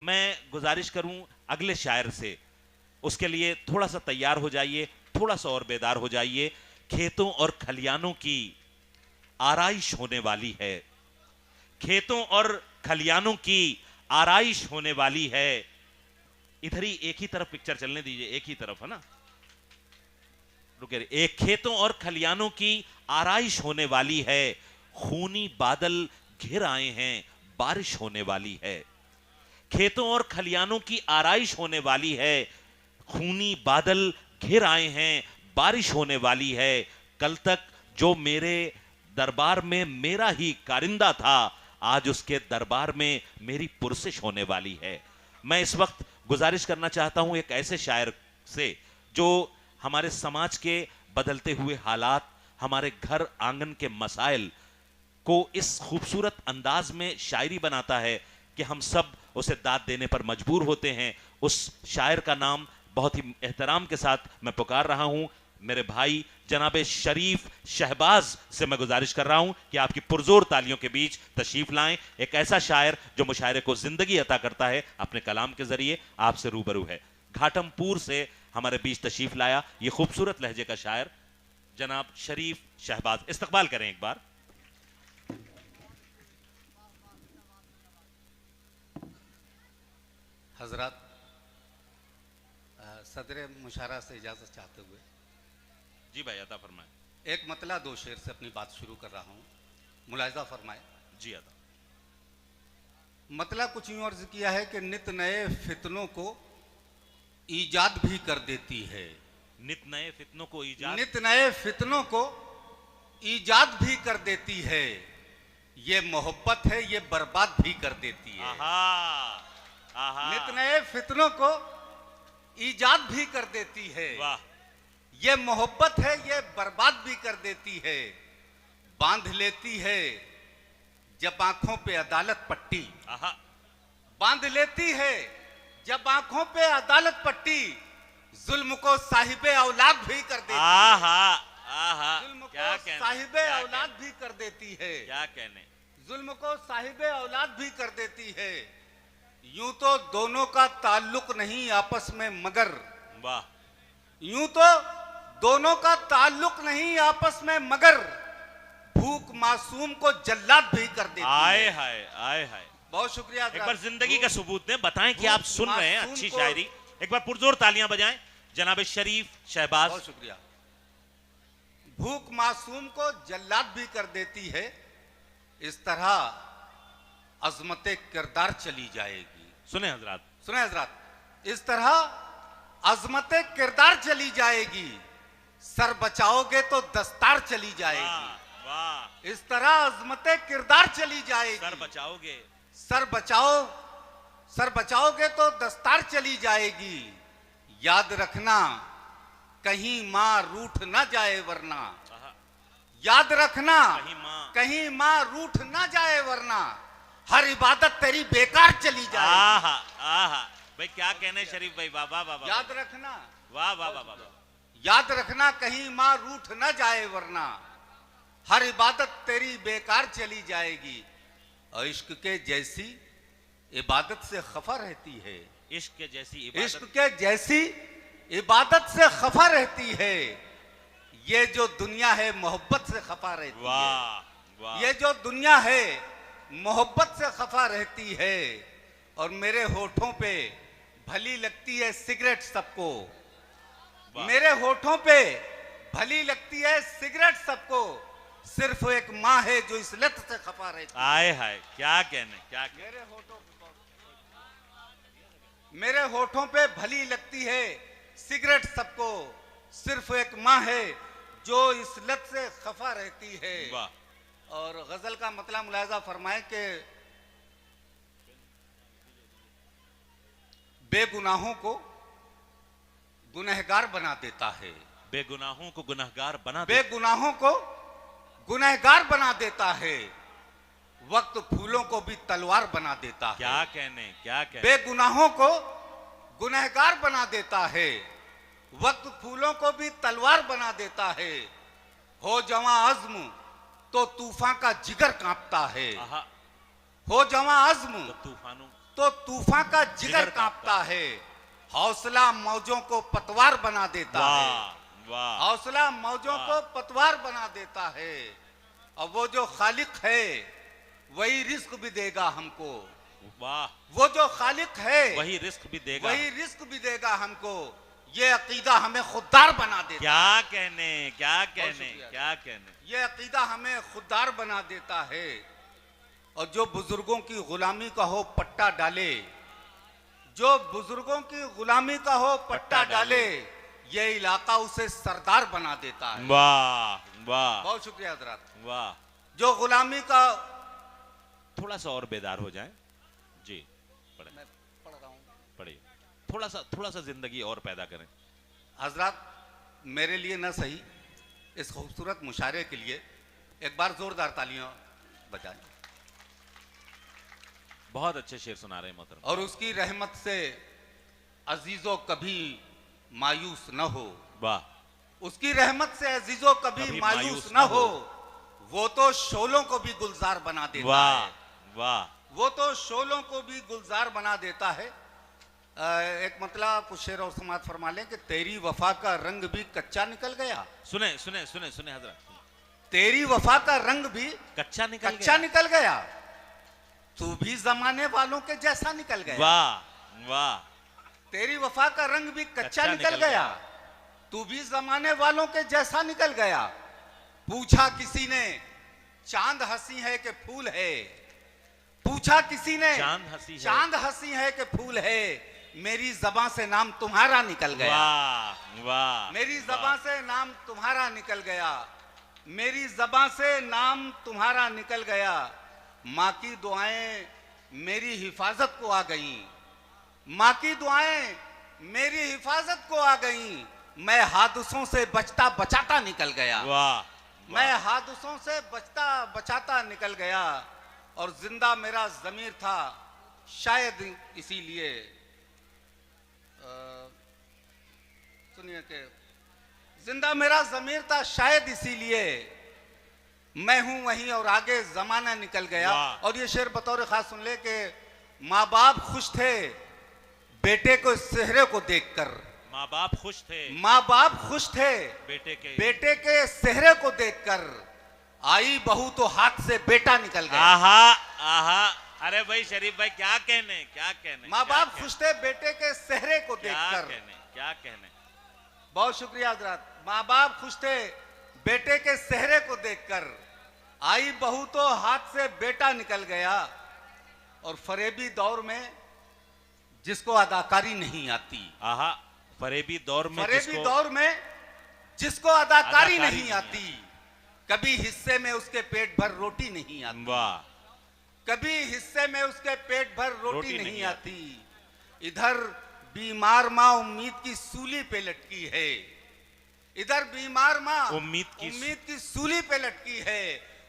मैं गुजारिश करूं अगले शायर से, उसके लिए थोड़ा सा तैयार हो जाइए, थोड़ा सा और बेदार हो जाइए। खेतों और खलियानों की आराइश होने वाली है, खेतों और खलियानों की आराइश होने वाली है। इधर ही एक ही तरफ पिक्चर चलने दीजिए, एक ही तरफ है ना, रुके। एक खेतों और खलियानों की आराइश होने वाली है, खूनी बादल घिर आए हैं, बारिश होने वाली है। खेतों और खलियानों की आराइश होने वाली है, खूनी बादल घिर आए हैं, बारिश होने वाली है। कल तक जो मेरे दरबार में मेरा ही कारिंदा था, आज उसके दरबार में मेरी पुरसिश होने वाली है। मैं इस वक्त गुजारिश करना चाहता हूं एक ऐसे शायर से जो हमारे समाज के बदलते हुए हालात, हमारे घर आंगन के मसाइल को इस खूबसूरत अंदाज में शायरी बनाता है कि हम सब उसे दाद देने पर मजबूर होते हैं। उस शायर का नाम बहुत ही एहतराम के साथ मैं पुकार रहा हूं, मेरे भाई जनाबे शरीफ शहबाज से मैं गुजारिश कर रहा हूं कि आपकी पुरजोर तालियों के बीच तशरीफ लाएं। एक ऐसा शायर जो मुशायरे को जिंदगी अता करता है अपने कलाम के जरिए, आपसे रूबरू है। घाटमपुर से हमारे बीच तशरीफ लाया ये खूबसूरत लहजे का शायर जनाब शरीफ शहबाज। इस्तकबाल करें एक बार। हजरत, सदर मुशारा से इजाज़त चाहते हुए जी भाई अता फरमाए। एक मतला दो शेर से अपनी बात शुरू कर रहा हूँ, मुलाहिजा फरमाए। जी अता। मतला कुछ यूँ अर्ज किया है कि नित नए फितनों को ईजाद भी कर देती है। नित नए फितनों को ईजाद, नित नए फितनों को ईजाद भी कर देती है। ये मोहब्बत है, ये बर्बाद भी कर देती है। आहा, आहा। नित नए फितनों को ईजाद भी कर देती है। वाह। ये मोहब्बत है, ये बर्बाद भी कर देती है। बांध लेती है जब आंखों पे अदालत पट्टी, आहा। बांध लेती है जब आंखों पे अदालत पट्टी, जुल्म को साहिबे औलाद भी कर देती है। आहा, आहा। जुल्म क्या को कहने, साहिबे क्या औलाद कहने, भी कर देती है। क्या कहने। जुल्म को साहिबे औलाद भी कर देती है। यूं तो दोनों का ताल्लुक नहीं आपस में, मगर वाह। यूं तो दोनों का ताल्लुक नहीं आपस में, मगर भूख मासूम को जल्लाद भी कर देती आए है। हाय, आए हाय। बहुत शुक्रिया। एक बार जिंदगी का सबूत दें, बताएं कि भूख आप सुन रहे हैं मासूम अच्छी को- शायरी। एक बार पुरजोर तालियां बजाएं जनाब शरीफ शहबाज। बहुत शुक्रिया। भूख मासूम को जल्लाद भी कर देती है। इस तरह अजमत किरदार चली जाएगी। सुने हजरात, सुने हजरात, इस तरह अजमत किरदार चली जाएगी। सर बचाओगे तो दस्तार चली जाएगी। वाह वाह। इस तरह अजमत किरदार चली जाएगी। सर बचाओगे, सर बचाओगे तो दस्तार चली जाएगी। याद रखना कहीं मां रूठ ना जाए वरना, आहा। याद रखना कहीं मां, मां रूठ ना जाए वरना, हर इबादत तेरी बेकार चली जाए। आहा, आहा। भाई क्या कहने शरीफ भाई, वाह वाह वाह। याद रखना, वाह वाह वाह वाह। याद रखना कहीं मां रूठ ना जाए वरना, हर इबादत तेरी बेकार चली जाएगी। और इश्क के जैसी इबादत से खफा रहती है। इश्क के जैसी इश्क इबादत, के जैसी इबादत से खफा रहती है। ये जो दुनिया है मोहब्बत से खफा रहती है। वाह वाह। ये जो दुनिया है मोहब्बत से खफा रहती है। और मेरे होठों पे भली लगती है सिगरेट सबको, मेरे होठों पे भली लगती है सिगरेट सबको, सिर्फ एक माँ है जो इस लत से खफा रहती है। आए हाय, क्या कहने, क्या कहने। मेरे होठों पे भली लगती है सिगरेट सबको, सिर्फ एक माँ है जो इस लत से खफा रहती है। वाह। और गजल का मतलब मुलाहिजा फरमाए कि बेगुनाहों को गुनहगार बना देता है। बेगुनाहों को गुनहगार बना दे। बेगुनाहों को गुनहगार बना देता है। वक्त फूलों को भी तलवार बना देता है। क्या कहने, क्या कहने। बेगुनाहों को गुनहगार बना देता है। वक्त फूलों को भी तलवार बना देता है। हो जवां अज़्म तो तूफान का जिगर कांपता है। आहा। हो जवां अज़्म तो तूफानों तो तूफान का जिगर जिगर कांपता है, हौसला मौजों को पतवार बना देता है, वाह वाह हौसला मौजों वाह। को पतवार बना देता है। और वो जो खालिक है वही रिस्क भी देगा हमको, वाह, वो जो खालिक है वही रिस्क भी देगा। वही रिस्क भी देगा हमको। ये अकीदा हमें खुददार बना देता है, क्या कहने, क्या कहने, शुक्रिया। क्या कहने। ये अकीदा हमें खुददार बना देता है। और जो बुजुर्गों की गुलामी का हो पट्टा डाले, जो बुजुर्गों की गुलामी का हो पट्टा डाले, ये इलाका उसे सरदार बना देता है। वाह वाह बहुत शुक्रिया हजरात। वाह। जो गुलामी का, थोड़ा सा और बेदार हो जाए जी, पढ़े मैं पढ़ रहा हूँ, पढ़िए, थोड़ा सा जिंदगी और पैदा करें। हजरात मेरे लिए न सही, इस खूबसूरत मुशायरे के लिए एक बार जोरदार तालियां बजाएं। बहुत अच्छे शेर सुना रहे हैं मोहतरम। और उसकी रहमत से अजीजों कभी मायूस न हो, वाह, उसकी रहमत से अजीजों कभी मायूस न हो, वो तो शोलों को भी गुलजार बना देता वाह है, वाह। वो तो शोलों को भी गुलजार बना देता है। एक मतलब कुछ शेर और समाज फरमा लें कि तेरी वफा का रंग भी कच्चा निकल गया, सुने सुने सुने सुने हजरत, तेरी वफा का रंग भी कच्चा निकल कच्चा गया। निकल गया, तू भी जमाने वालों के जैसा निकल गया। वाह वाह। तेरी वफा का रंग भी कच्चा निकल गया, तू भी जमाने वालों के जैसा निकल गया। पूछा किसी ने चांद हंसी है कि फूल है, पूछा किसी ने चांद हंसी है कि फूल है, मेरी ज़बां से नाम तुम्हारा निकल गया। वाह वाह। मेरी ज़बां से नाम तुम्हारा निकल गया, मेरी ज़बां से नाम तुम्हारा निकल गया। माँ की दुआएं मेरी हिफाजत को आ गईं, माँ की दुआएं मेरी हिफाजत को आ गईं। मैं हादसों से बचता बचाता निकल गया, वाह, मैं हादसों से बचता बचाता निकल गया। और जिंदा मेरा ज़मीर था शायद इसीलिए, सुनिए कि जिंदा मेरा ज़मीर था शायद इसीलिए, मैं हूं वहीं और आगे जमाना निकल गया। और ये शेर बतौर खास सुन ले कि माँ बाप खुश थे बेटे को चेहरे को देखकर, माँ बाप खुश थे, माँ बाप खुश थे बेटे के चेहरे को देखकर, आई बहू तो हाथ से बेटा निकल गया। आहा आहा। अरे भाई शरीफ भाई क्या कहने, क्या कहने। माँ बाप खुश थे बेटे के चेहरे को देखकर, क्या कहने। बहुत शुक्रिया हजरात। माँ बाप खुश थे बेटे के चेहरे को देखकर, आई बहू तो हाथ से बेटा निकल गया। और फरेबी दौर में जिसको अदाकारी नहीं आती, आहा, फरेबी दौर में, फरेबी दौर में जिसको अदाकारी नहीं आती, कभी हिस्से में उसके पेट भर रोटी नहीं आती। वाह। कभी हिस्से में उसके पेट भर रोटी नहीं आती। इधर बीमार माँ उम्मीद की सूली पे लटकी है, इधर बीमार माँ उम्मीद की सूली पे लटकी है,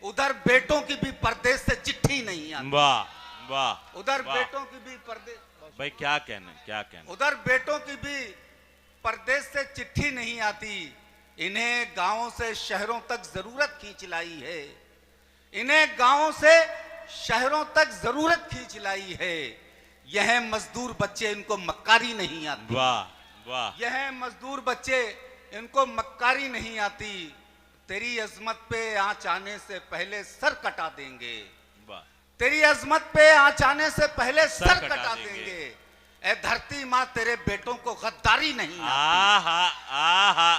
उधर बेटों की भी परदेश से चिट्ठी नहीं आती। वाह वाह। उधर बेटों की भी परदेश, भाई क्या कहने, क्या कहने। उधर बेटों की भी परदेश से चिट्ठी नहीं आती। इन्हें गांवों से शहरों तक जरूरत खींच लाई है, इन्हें गांवों से शहरों तक जरूरत खींच लाई है। यह मजदूर बच्चे इनको मक्कारी नहीं आती। वाह वाह। यह मजदूर बच्चे इनको मक्कारी नहीं आती। तेरी अजमत पे आँच आने से पहले सर कटा देंगे, वाह। तेरी अजमत पे आँच आने से पहले सर कटा देंगे। ए धरती माँ तेरे बेटों को गद्दारी नहीं आती। आहा आहा।